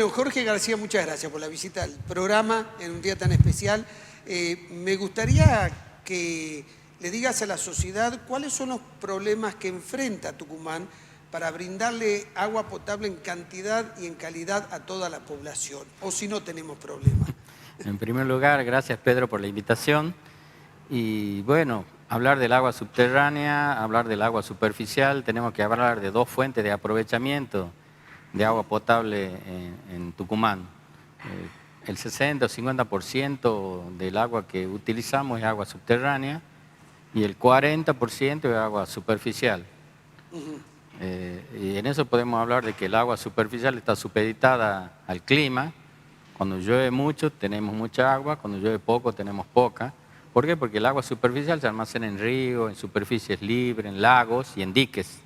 Bueno, Jorge García, muchas gracias por la visita al programa en un día tan especial. Me gustaría que le digas a la sociedad cuáles son los problemas que enfrenta Tucumán para brindarle agua potable en cantidad y en calidad a toda la población, o si no tenemos problemas. En primer lugar, gracias Pedro por la invitación. Y bueno, hablar del agua subterránea, hablar del agua superficial, tenemos que hablar de dos fuentes de aprovechamiento de agua potable en Tucumán. El 60 o 50% del agua que utilizamos es agua subterránea y el 40% es agua superficial. Y en eso podemos hablar de que el agua superficial está supeditada al clima. Cuando llueve mucho tenemos mucha agua, cuando llueve poco tenemos poca. ¿Por qué? Porque el agua superficial se almacena en ríos, en superficies libres, en lagos y en diques.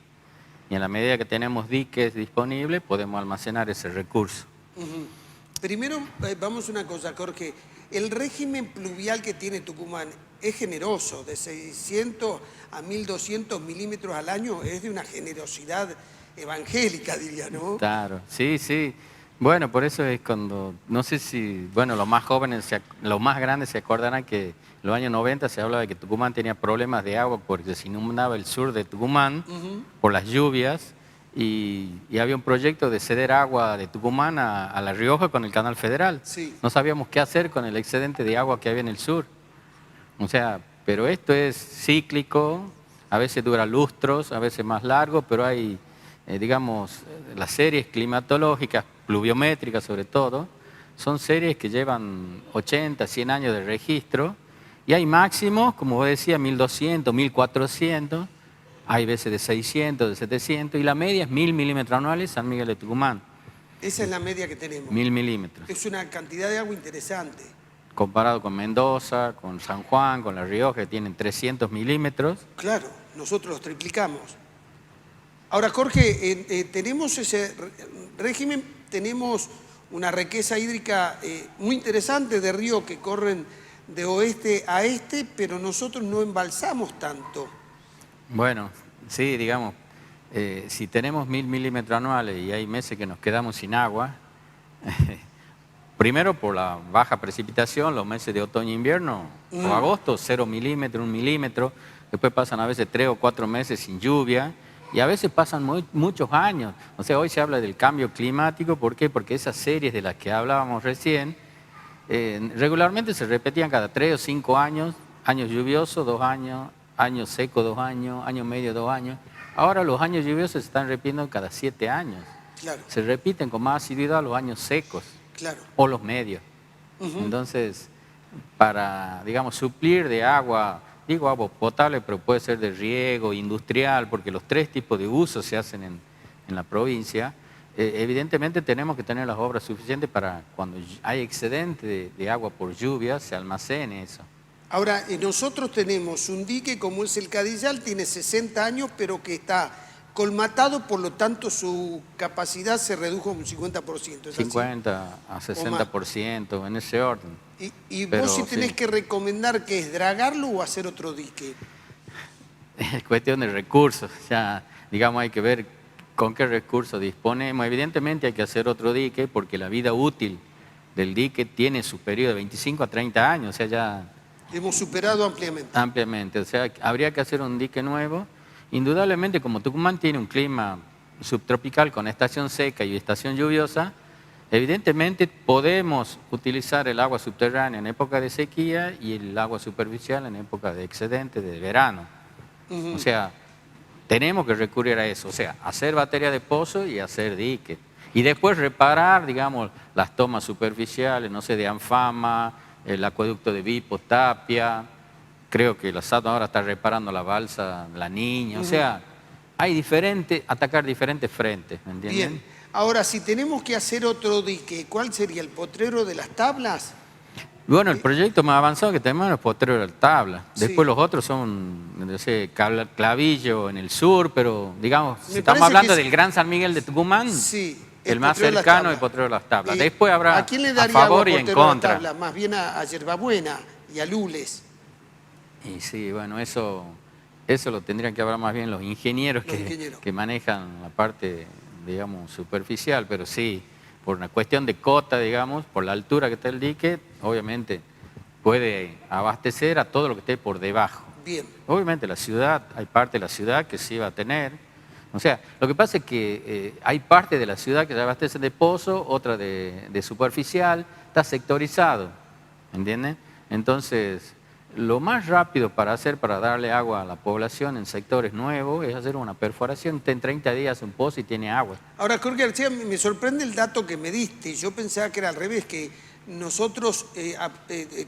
Y en la medida que tenemos diques disponibles podemos almacenar ese recurso. Primero, vamos a una cosa, Jorge. El régimen pluvial que tiene Tucumán es generoso, de 600 a 1200 milímetros al año, es de una generosidad evangélica, diría, ¿no? Claro, sí, sí. Bueno, por eso es cuando, no sé si, bueno, los más jóvenes, los más grandes se acordarán que en los años 90 se hablaba de que Tucumán tenía problemas de agua porque se inundaba el sur de Tucumán por las lluvias y había un proyecto de ceder agua de Tucumán a La Rioja con el Canal Federal. Sí. No sabíamos qué hacer con el excedente de agua que había en el sur. O sea, pero esto es cíclico, a veces dura lustros, a veces más largo, pero hay, digamos, las series climatológicas, pluviométricas sobre todo, son series que llevan 80, 100 años de registro y hay máximos, como vos decías, 1200, 1400, hay veces de 600, de 700 y la media es 1000 milímetros anuales San Miguel de Tucumán. Esa es la media que tenemos. 1000 milímetros. Es una cantidad de agua interesante. Comparado con Mendoza, con San Juan, con La Rioja, que tienen 300 milímetros. Claro, nosotros los triplicamos. Ahora, Jorge, tenemos ese régimen, tenemos una riqueza hídrica muy interesante de ríos que corren de oeste a este, pero nosotros no embalsamos tanto. Bueno, sí, digamos, si tenemos 1000 milímetros anuales y hay meses que nos quedamos sin agua, primero por la baja precipitación, los meses de otoño e invierno, o agosto, 0 milímetros, 1 milímetro, después pasan a veces 3 o 4 meses sin lluvia, y a veces pasan muchos años. O sea, hoy se habla del cambio climático, ¿por qué? Porque esas series de las que hablábamos recién, regularmente se repetían cada 3 o 5 años, años lluviosos, 2 años, años secos, 2 años, año medio, 2 años. Ahora los años lluviosos se están repitiendo cada 7 años. Claro. Se repiten con más asiduidad los años secos. Claro. O los medios. Entonces, para, digamos, suplir de agua, digo agua potable, pero puede ser de riego, industrial, porque los 3 tipos de usos se hacen en la provincia, evidentemente tenemos que tener las obras suficientes para cuando hay excedente de agua por lluvia, se almacene eso. Ahora, nosotros tenemos un dique como es el Cadillal, tiene 60 años, pero que está colmatado, por lo tanto su capacidad se redujo un 50%. ¿Es 50 a 60%, en ese orden. Y pero, vos si tenés sí, que recomendar, ¿qué es dragarlo o hacer otro dique? Es cuestión de recursos, ya, digamos, hay que ver con qué recursos disponemos. Evidentemente hay que hacer otro dique porque la vida útil del dique tiene su periodo de 25 a 30 años, o sea, ya... Hemos superado ampliamente. Ampliamente, o sea, habría que hacer un dique nuevo. Indudablemente, como Tucumán tiene un clima subtropical con estación seca y estación lluviosa, evidentemente podemos utilizar el agua subterránea en época de sequía y el agua superficial en época de excedente, de verano. O sea, tenemos que recurrir a eso, o sea, hacer batería de pozo y hacer dique. Y después reparar, digamos, las tomas superficiales, no sé, de Anfama, el acueducto de Vipo, Tapia, creo que la SAT ahora está reparando la balsa La Niña, o sea, hay atacar diferentes frentes, ¿me entienden? Bien, ahora si tenemos que hacer otro dique, ¿cuál sería el potrero de las tablas? Bueno, el proyecto más avanzado que tenemos es el potrero de la tabla. Después los otros son, no sé, Clavillo en el sur, pero digamos, si estamos hablando del Gran San Miguel de Tucumán, sí, el más cercano es el potrero de las tablas. Después habrá ¿a quién le daría a favor y en contra. Tabla? Más bien a Yerbabuena y a Lules. Y sí, bueno, eso lo tendrían que hablar más bien los ingenieros que manejan la parte, digamos, superficial, pero sí, por una cuestión de cota, digamos, por la altura que está el dique, obviamente puede abastecer a todo lo que esté por debajo. Bien. Obviamente la ciudad, hay parte de la ciudad que sí va a tener. O sea, lo que pasa es que hay parte de la ciudad que se abastece de pozo, otra de superficial, está sectorizado, ¿entienden? Entonces, lo más rápido para darle agua a la población en sectores nuevos es hacer una perforación. En 30 días un pozo y tiene agua. Ahora, Jorge García, me sorprende el dato que me diste. Yo pensaba que era al revés, que nosotros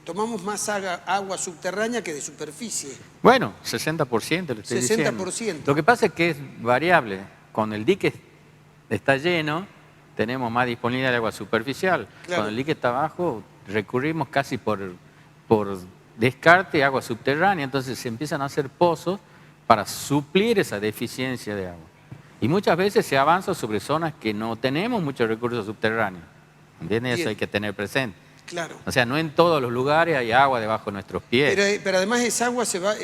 tomamos más agua subterránea que de superficie. Bueno, 60% le estoy 60%. diciendo. Lo que pasa es que es variable. Cuando el dique está lleno, tenemos más disponibilidad de agua superficial. Claro. Cuando el dique está bajo, recurrimos casi por descarte agua subterránea. Entonces se empiezan a hacer pozos para suplir esa deficiencia de agua. Y muchas veces se avanza sobre zonas que no tenemos muchos recursos subterráneos. ¿Entiendes? Eso hay que tener presente. Claro. O sea, no en todos los lugares hay agua debajo de nuestros pies. Pero además esa agua se va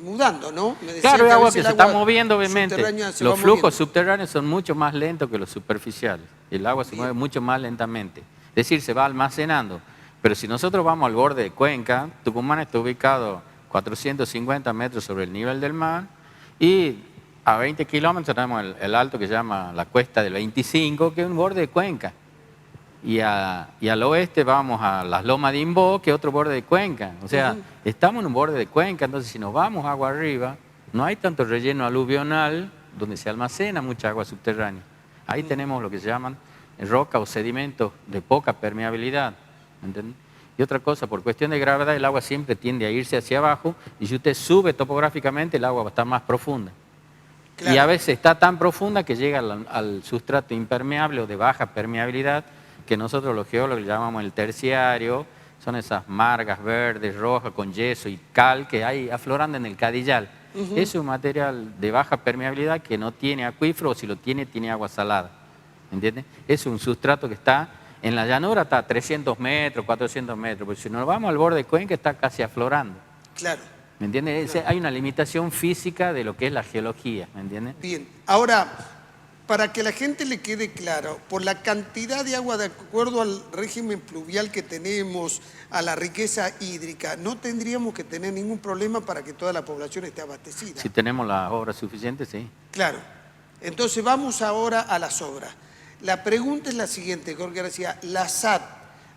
mudando, ¿no? Me decía Claro, que es a agua veces que se el agua está moviendo, obviamente. subterránea se Los va flujos moviendo. subterráneos son mucho más lentos que los superficiales. El agua se mueve mucho más lentamente. Es decir, se va almacenando. Pero si nosotros vamos al borde de Cuenca, Tucumán está ubicado 450 metros sobre el nivel del mar y a 20 kilómetros tenemos el alto que se llama la Cuesta del 25, que es un borde de Cuenca. Y al oeste vamos a las Lomas de Imbó, que es otro borde de Cuenca. O sea, estamos en un borde de Cuenca, entonces si nos vamos agua arriba, no hay tanto relleno aluvional donde se almacena mucha agua subterránea. Ahí tenemos lo que se llaman roca o sedimentos de poca permeabilidad. ¿Entendés? Y otra cosa, por cuestión de gravedad, el agua siempre tiende a irse hacia abajo y si usted sube topográficamente, el agua va a estar más profunda. Claro. Y a veces está tan profunda que llega al sustrato impermeable o de baja permeabilidad, que nosotros los geólogos llamamos el terciario, son esas margas verdes, rojas, con yeso y cal que hay aflorando en el Cadillal. Es un material de baja permeabilidad que no tiene acuífero, o si lo tiene, tiene agua salada. ¿Entiendes? Es un sustrato que está en la llanura, está a 300 metros, 400 metros, pero si nos vamos al borde de Cuenca está casi aflorando. Claro. ¿Me entiendes? Claro. Hay una limitación física de lo que es la geología, ¿me entiendes? Bien, ahora, para que la gente le quede claro, por la cantidad de agua de acuerdo al régimen pluvial que tenemos, a la riqueza hídrica, no tendríamos que tener ningún problema para que toda la población esté abastecida. Si tenemos las obras suficientes, sí. Claro. Entonces vamos ahora a las obras. La pregunta es la siguiente, Jorge García. La SAT,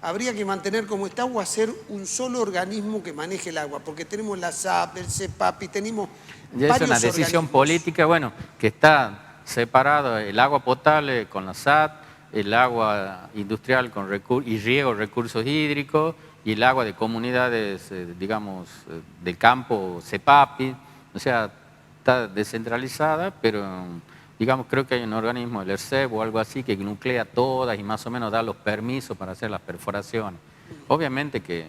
¿habría que mantener como está o hacer un solo organismo que maneje el agua? Porque tenemos la SAP, el CEPAP y tenemos ya es una decisión política, bueno, que está separado el agua potable con la SAT, el agua industrial con y riego, recursos hídricos, y el agua de comunidades, digamos, de campo, CEPAPI. O sea, está descentralizada, pero digamos, creo que hay un organismo, el ERCEP o algo así, que nuclea todas y más o menos da los permisos para hacer las perforaciones. Obviamente que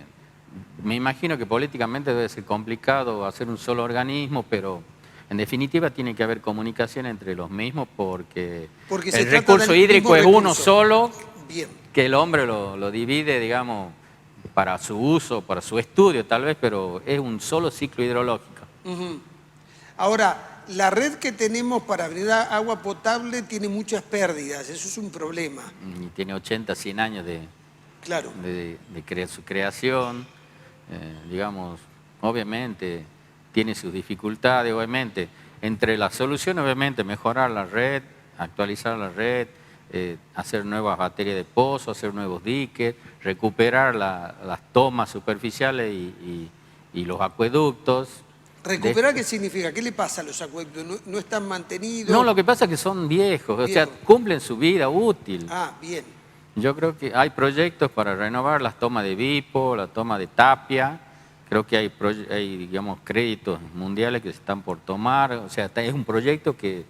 me imagino que políticamente debe ser complicado hacer un solo organismo, pero en definitiva tiene que haber comunicación entre los mismos porque el recurso hídrico es uno solo. Bien. Que el hombre lo divide, digamos, para su uso, para su estudio tal vez, pero es un solo ciclo hidrológico. Ahora, la red que tenemos para brindar agua potable tiene muchas pérdidas, eso es un problema. Y tiene 80, 100 años de su creación, digamos, obviamente tiene sus dificultades, obviamente. Entre las soluciones, obviamente, mejorar la red, actualizar la red, hacer nuevas baterías de pozo, hacer nuevos diques, recuperar las tomas superficiales y los acueductos. ¿Recuperar qué significa? ¿Qué le pasa a los acueductos? ¿No están mantenidos? No, lo que pasa es que son viejos, o sea, cumplen su vida útil. Ah, bien. Yo creo que hay proyectos para renovar las tomas de Vipo, la toma de Tapia. Creo que hay digamos, créditos mundiales que se están por tomar. O sea, es un proyecto que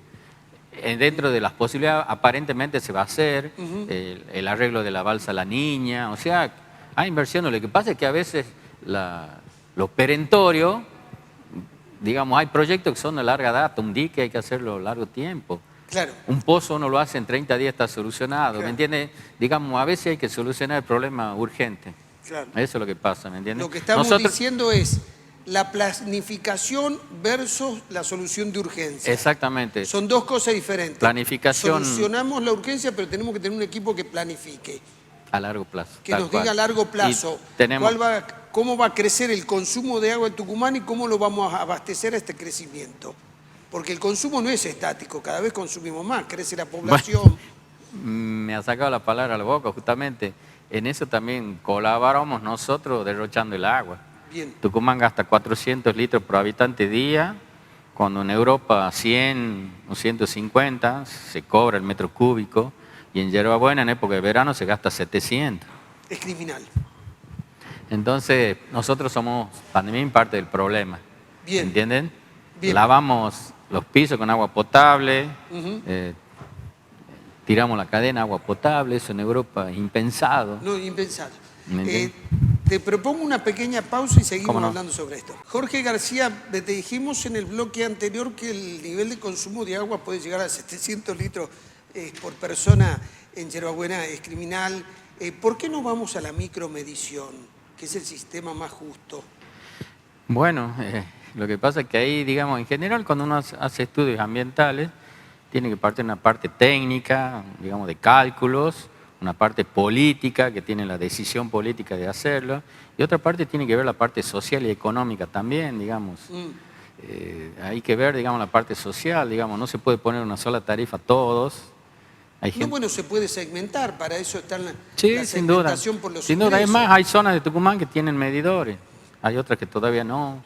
dentro de las posibilidades aparentemente se va a hacer. El arreglo de la balsa La Niña. O sea, hay inversiones. Lo que pasa es que a veces lo perentorio, digamos, hay proyectos que son de larga data. Un dique hay que hacerlo a largo tiempo. Claro. Un pozo uno lo hace en 30 días, está solucionado. Claro. ¿Me entiendes? Digamos, a veces hay que solucionar el problema urgente. Claro. Eso es lo que pasa, ¿me entiendes? Lo que estamos diciendo es, la planificación versus la solución de urgencia. Exactamente. Son dos cosas diferentes. Planificación Solucionamos la urgencia, pero tenemos que tener un equipo que planifique. a largo plazo. Que nos diga a largo plazo cómo va a crecer el consumo de agua en Tucumán y cómo lo vamos a abastecer a este crecimiento. Porque el consumo no es estático, cada vez consumimos más, crece la población. Bueno, me ha sacado la palabra a la boca, justamente. En eso también colaboramos nosotros derrochando el agua. Bien. Tucumán gasta 400 litros por habitante día, cuando en Europa 100 o 150 se cobra el metro cúbico, y en Yerba Buena en época de verano se gasta 700. Es criminal. Entonces, nosotros somos también parte del problema. Bien. ¿Entienden? Bien. Lavamos los pisos con agua potable, tiramos la cadena agua potable, eso en Europa es impensado. No, impensado. ¿Me Te propongo una pequeña pausa y seguimos ¿Cómo no? hablando sobre esto. Jorge García, te dijimos en el bloque anterior que el nivel de consumo de agua puede llegar a 700 litros por persona en Yerba Buena, es criminal. ¿Por qué no vamos a la micromedición, que es el sistema más justo? Bueno, lo que pasa es que ahí, digamos, en general cuando uno hace estudios ambientales, tiene que partir de una parte técnica, digamos, de cálculos, una parte política, que tiene la decisión política de hacerlo, y otra parte tiene que ver la parte social y económica también, digamos. Hay que ver, digamos, la parte social, digamos, no se puede poner una sola tarifa a todos. No, bueno, se puede segmentar, para eso está la Sí, sin duda. segmentación por los Sin duda, es ingresos. más, hay zonas de Tucumán que tienen medidores, hay otras que todavía no.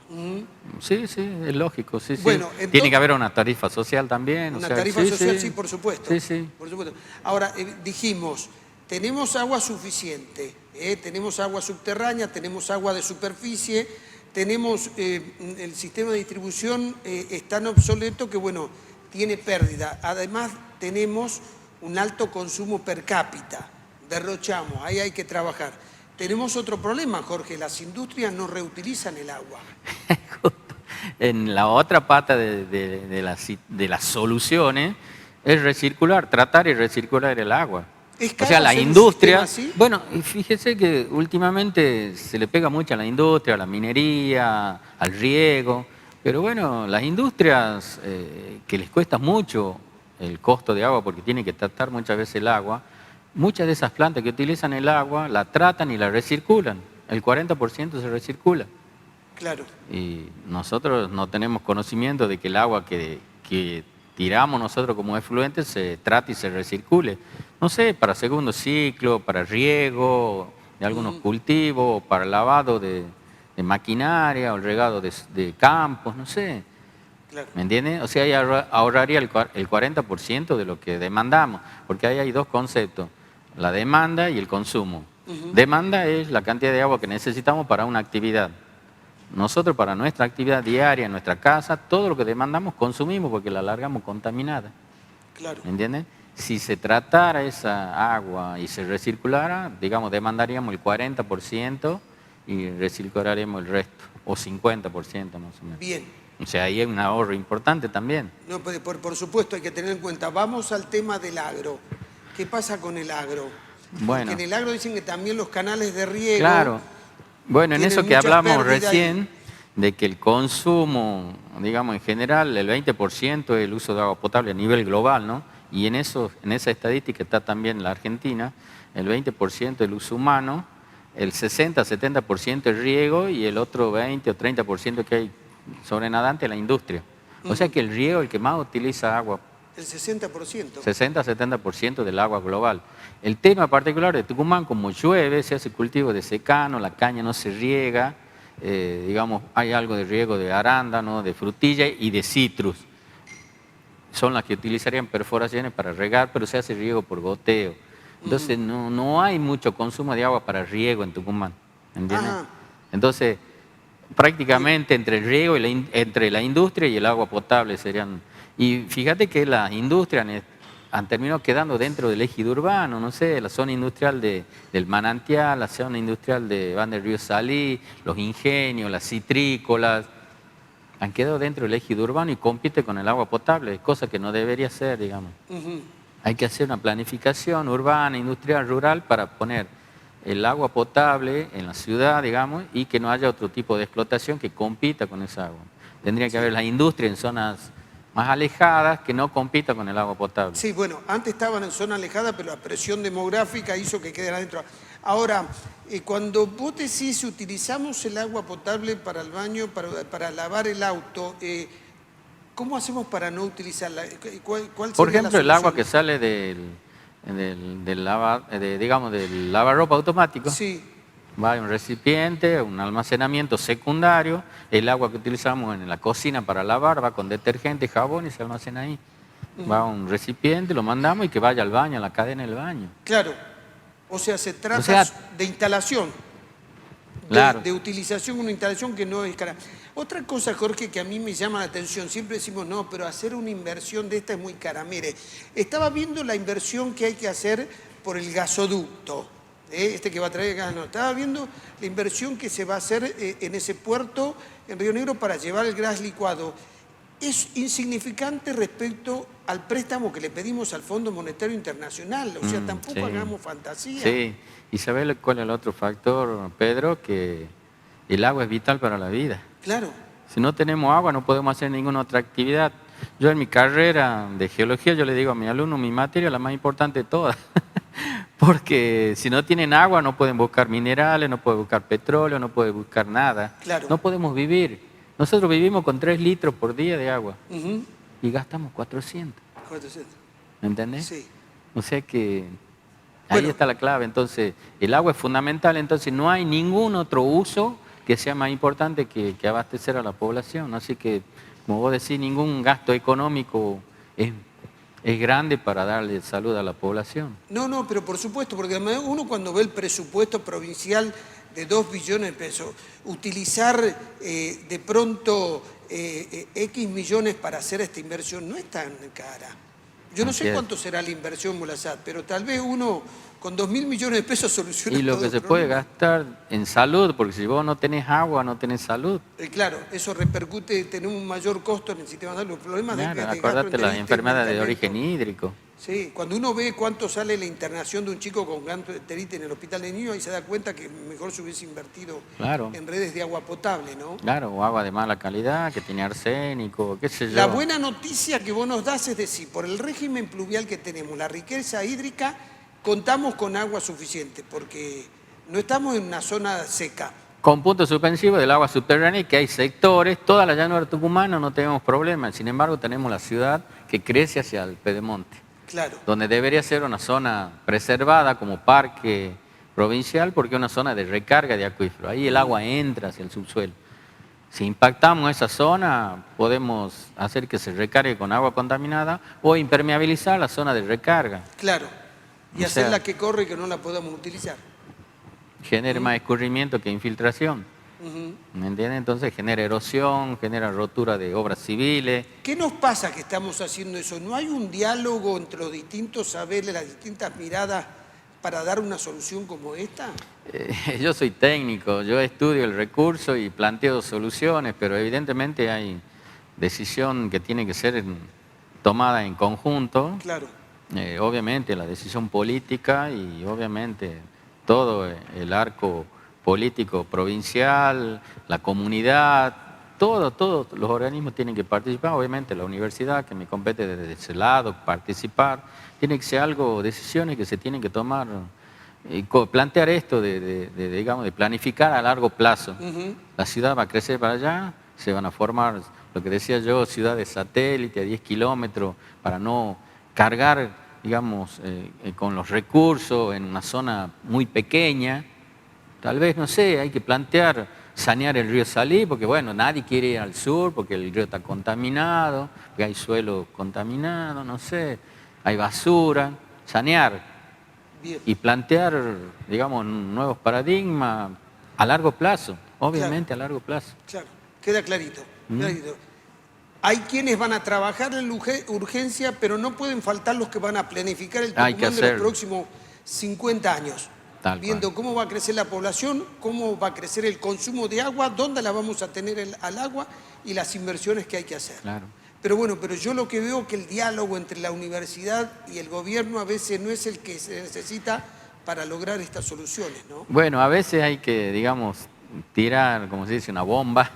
Sí, es lógico, sí. Bueno, entonces, tiene que haber una tarifa social también. Una o sea, tarifa social, sí, por supuesto. Sí. Por supuesto. Ahora, dijimos, tenemos agua suficiente, tenemos agua subterránea, tenemos agua de superficie, tenemos el sistema de distribución es tan obsoleto que, bueno, tiene pérdida. Además, tenemos un alto consumo per cápita, derrochamos, ahí hay que trabajar. Tenemos otro problema, Jorge, las industrias no reutilizan el agua. En la otra pata de las soluciones es recircular, tratar y recircular el agua. ¿Es O sea, caro la hacer un industria, sistema así? bueno, y fíjese que últimamente se le pega mucho a la industria, a la minería, al riego, pero bueno, las industrias que les cuesta mucho el costo de agua porque tienen que tratar muchas veces el agua, muchas de esas plantas que utilizan el agua la tratan y la recirculan, el 40% se recircula. Claro. Y nosotros no tenemos conocimiento de que el agua que tiramos nosotros como efluente se trate y se recircule. No sé, para segundo ciclo, para riego de algunos cultivos, para lavado de maquinaria o el regado de campos, no sé. Claro. ¿Me entiendes? O sea, ahí ahorraría el 40% de lo que demandamos, porque ahí hay dos conceptos, la demanda y el consumo. Demanda es la cantidad de agua que necesitamos para una actividad. Nosotros para nuestra actividad diaria, en nuestra casa, todo lo que demandamos consumimos porque la largamos contaminada. Claro. ¿Me entiendes? Si se tratara esa agua y se recirculara, digamos, demandaríamos el 40% y recircularíamos el resto, o 50% más o menos. Bien. O sea, ahí hay un ahorro importante también. No, por supuesto, hay que tener en cuenta. Vamos al tema del agro. ¿Qué pasa con el agro? Bueno. Porque en el agro dicen que también los canales de riego... Claro. Bueno, en tienen eso que mucha hablamos pérdida recién, de que el consumo, digamos, en general, el 20% es el uso de agua potable a nivel global, ¿no? Y en esa estadística está también la Argentina, el 20% el uso humano, el 60-70% el riego y el otro 20 o 30% que hay sobrenadante la industria. O sea que el riego es el que más utiliza agua. El 60%. 60-70% del agua global. El tema particular de Tucumán, como llueve, se hace cultivo de secano, la caña no se riega, digamos, hay algo de riego de arándano, de frutilla y de citrus. Son las que utilizarían perforaciones para regar, pero se hace riego por goteo. Entonces no hay mucho consumo de agua para riego en Tucumán, ¿entiendes? Entonces, prácticamente entre el riego y entre la industria y el agua potable serían... Y fíjate que las industrias han terminado quedando dentro del ejido urbano, no sé, la zona industrial del Manantial, la zona industrial de Van del Río Salí, los ingenios, las citrícolas, han quedado dentro del ejido urbano y compite con el agua potable, cosa que no debería ser, digamos. Hay que hacer una planificación urbana, industrial, rural para poner el agua potable en la ciudad, digamos, y que no haya otro tipo de explotación que compita con esa agua. Tendría que haber la industria en zonas más alejadas que no compita con el agua potable. Sí, bueno, antes estaban en zona alejada, pero la presión demográfica hizo que queden adentro. Ahora, cuando vos decís utilizamos el agua potable para el baño, para lavar el auto, ¿cómo hacemos para no utilizarla? ¿Cuál Por sería la ejemplo, el agua solución? que sale digamos, del lavarropa automático, Sí, va a un recipiente, un almacenamiento secundario, el agua que utilizamos en la cocina para lavar va con detergente, jabón y se almacena ahí. Va a un recipiente, lo mandamos y que vaya al baño, a la cadena del baño. claro. O sea, se O trata sea, de instalación, claro. de utilización, una instalación que no es cara. Otra cosa, Jorge, que a mí me llama la atención, siempre decimos, no, pero hacer una inversión de esta es muy cara. Mire, estaba viendo la inversión que hay que hacer por el gasoducto, este que va a traer gas, no, estaba viendo la inversión que se va a hacer en ese puerto en Río Negro para llevar el gas licuado. Es insignificante respecto al préstamo que le pedimos al Fondo Monetario Internacional, o sea, tampoco Sí. hagamos fantasía. Sí, y ¿sabes cuál es el otro factor, Pedro? Que el agua es vital para la vida. Claro, Si no tenemos agua no podemos hacer ninguna otra actividad. Yo en mi carrera de geología, yo le digo a mis alumnos, mi materia es la más importante de todas. Porque si no tienen agua no pueden buscar minerales, no pueden buscar petróleo, no pueden buscar nada. claro. No podemos vivir. Nosotros vivimos con 3 litros por día de agua Ujú. y gastamos 400. 400. ¿Me entendés? Sí. O sea que ahí Bueno. está la clave. Entonces, el agua es fundamental, entonces no hay ningún otro uso que sea más importante que abastecer a la población. Así que, como vos decís, ningún gasto económico es grande para darle salud a la población. No, no, pero por supuesto, porque además uno cuando ve el presupuesto provincial de 2 billones de pesos, utilizar de pronto X millones para hacer esta inversión no es tan cara. Yo no Así sé es. cuánto será la inversión, Molasat, pero tal vez uno con 2.000 millones de pesos soluciona Y lo todo que el se puede problema. gastar en salud, porque si vos no tenés agua, no tenés salud. Claro, eso repercute, tener un mayor costo en el sistema de salud. Los problemas Claro, de acordate las gastroenteritis, enfermedades de medicamentos. origen hídrico. Sí, cuando uno ve cuánto sale la internación de un chico con gastroenteritis en el hospital de niños, ahí se da cuenta que mejor se hubiese invertido Claro. en redes de agua potable, ¿no? Claro, o agua de mala calidad, que tiene arsénico, qué sé yo. La buena noticia que vos nos das es decir, por el régimen pluvial que tenemos, la riqueza hídrica, contamos con agua suficiente, porque no estamos en una zona seca. Con punto suspensivo del agua subterránea, que hay sectores, toda la llanura tucumana no tenemos problemas, sin embargo tenemos la ciudad que crece hacia el pedemonte, Claro, donde debería ser una zona preservada como parque provincial, porque es una zona de recarga de acuífero, ahí el agua entra hacia el subsuelo. Si impactamos esa zona, podemos hacer que se recargue con agua contaminada o impermeabilizar la zona de recarga. claro. Y O sea, hacerla que corre y que no la podamos utilizar. genere más escurrimiento que infiltración. Ujú. ¿Me entiendes? Entonces genera erosión, genera rotura de obras civiles. ¿Qué nos pasa que estamos haciendo eso? ¿No hay un diálogo entre los distintos saberes, las distintas miradas para dar una solución como esta? Yo soy técnico, yo estudio el recurso y planteo soluciones, pero evidentemente hay decisión que tiene que ser tomada en conjunto. Claro, Obviamente la decisión política y obviamente todo el arco político provincial, la comunidad, todos los organismos tienen que participar, obviamente la universidad que me compete desde ese lado, participar, tiene que ser algo, decisiones que se tienen que tomar, plantear esto digamos, de planificar a largo plazo. La ciudad va a crecer para allá, se van a formar, lo que decía yo, ciudades satélite a 10 kilómetros para no cargar, digamos, con los recursos en una zona muy pequeña. Tal vez, no sé, hay que plantear sanear el río Salí, porque bueno, nadie quiere ir al sur porque el río está contaminado, porque hay suelo contaminado, no sé, hay basura, sanear bien. y plantear, digamos, nuevos paradigmas a largo plazo, obviamente a largo plazo. Claro, queda clarito, clarito. Hay quienes van a trabajar en la urgencia, pero no pueden faltar los que van a planificar el Hay que Tucumán de los hacerlo. próximos 50 años. Tal Viendo cual. cómo va a crecer la población, cómo va a crecer el consumo de agua, dónde la vamos a tener al agua y las inversiones que hay que hacer. Claro. Pero bueno, pero yo lo que veo que el diálogo entre la universidad y el gobierno a veces no es el que se necesita para lograr estas soluciones, ¿no? Bueno, a veces hay que, digamos, tirar, como se dice, una bomba,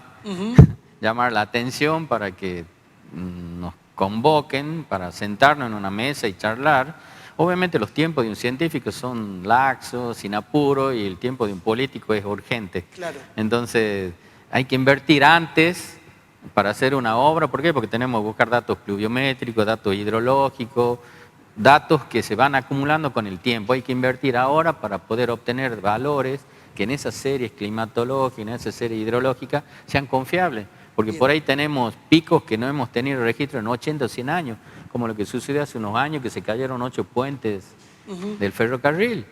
llamar la atención para que nos convoquen, para sentarnos en una mesa y charlar. Obviamente los tiempos de un científico son laxos, sin apuro, y el tiempo de un político es urgente. Claro. Entonces, hay que invertir antes para hacer una obra. ¿Por qué? Porque tenemos que buscar datos pluviométricos, datos hidrológicos, datos que se van acumulando con el tiempo. Hay que invertir ahora para poder obtener valores que en esas series climatológicas, en esa serie hidrológica, sean confiables. Porque por ahí tenemos picos que no hemos tenido registro en 80 o 100 años, como lo que sucedió hace unos años, que se cayeron 8 puentes del ferrocarril.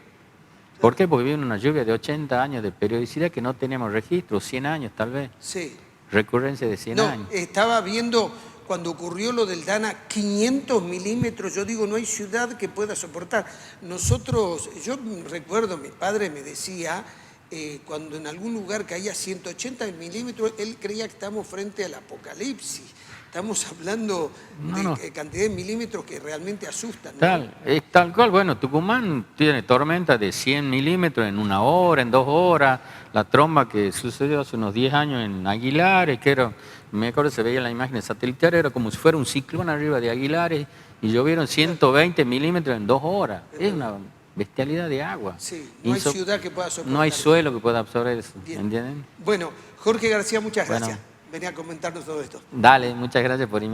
¿Por qué? Porque vino una lluvia de 80 años de periodicidad que no teníamos registro, 100 años tal vez. Sí. Recurrencia de 100 años. Estaba viendo cuando ocurrió lo del Dana, 500 milímetros, yo digo, no hay ciudad que pueda soportar. Nosotros, yo recuerdo, mi padre me decía, cuando en algún lugar caía 180 milímetros, él creía que estamos frente al apocalipsis. Estamos hablando de cantidad de milímetros que realmente asustan, ¿no? Tal cual. Bueno, Tucumán tiene tormentas de 100 milímetros en 1 hora, en 2 horas. La tromba que sucedió hace unos 10 años en Aguilares, que era, me acuerdo, se veía en la imagen satelital, era como si fuera un ciclón arriba de Aguilares y llovieron 120 milímetros en 2 horas. Es una bestialidad de agua. Sí, no hay ciudad que pueda soportar. No hay suelo que pueda absorber eso, Bien. ¿entienden? Bueno, Jorge García, muchas gracias. Bueno. Venía a comentarnos todo esto. Dale, muchas gracias por invitarme.